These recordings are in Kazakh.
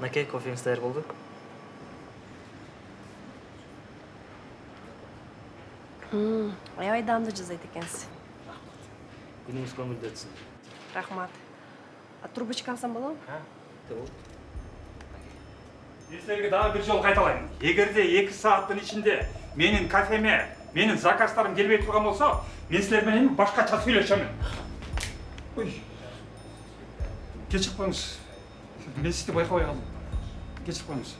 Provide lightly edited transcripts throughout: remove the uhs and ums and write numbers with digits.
Наке, кофеңіз даяр болды. Аябай даамдуу жасайт экенсиз. Күніңіз көңілді өтсін. Рахмат. Трубочка алсам болобу? Сіздерге дағы бір жол қайталаймын. Егерде 2 сааттың ішінде менің кафеме, менің заказдарым келбей тұрған болса, мен сіздермен башқаша сөйлесемін. Ой. Кешіп қойыңыз. Мен сізді байқамай қалдым. Кешіп қойыңыз.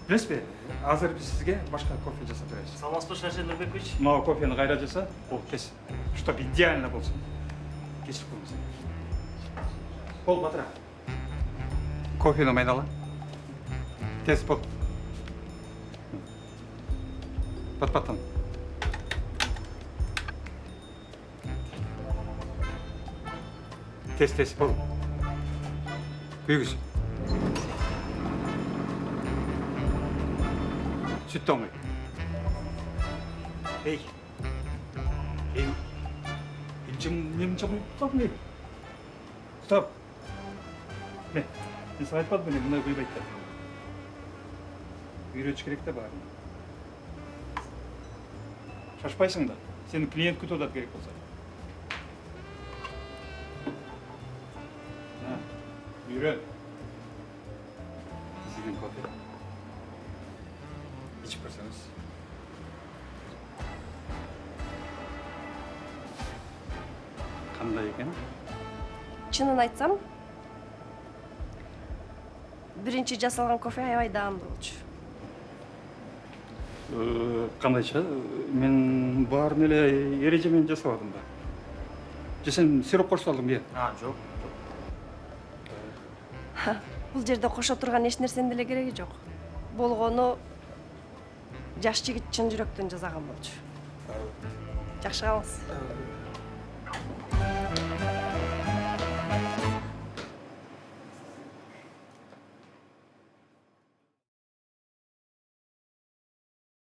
Білесіз бе, азыр біз сізге башқа кофе жасап береміз. Салмаспыш нәрсе Нұрбекович? Мынау кофені қайда жаса, ол кес. Чтоб идеально болсын. Кешіп қойыңыз. Бол, Батыра. Кофені майдала. Тез бол. Пат-паттан. Тез бол. Күйгіз. Süt de olmayı. Ey. Ey. Benim çabuk stop ne? Stop. Ne? Ben sana etmedim beni. Bunları koyup bekle. Yürüyüş gerek de bari. Şaşpaysın da. Senin klient kötü odat gerek olsa. Ha. Yürü. Sizin kofi. İçip көрсеңіз. Қандай екен? Чынын айтсам, биринчи жасалган кофе аябай даамдуу болчу. Қандайша? Мен барын эле эрежемен жасабадым да. Же сен сироп кошуп алдың бе? Жоқ. Бул жерде кошо турган эч нерсенин деле кереги жок. Болгону жаш жигит чын жүрөктөн жасаган болчу. Жакшы калыңыз.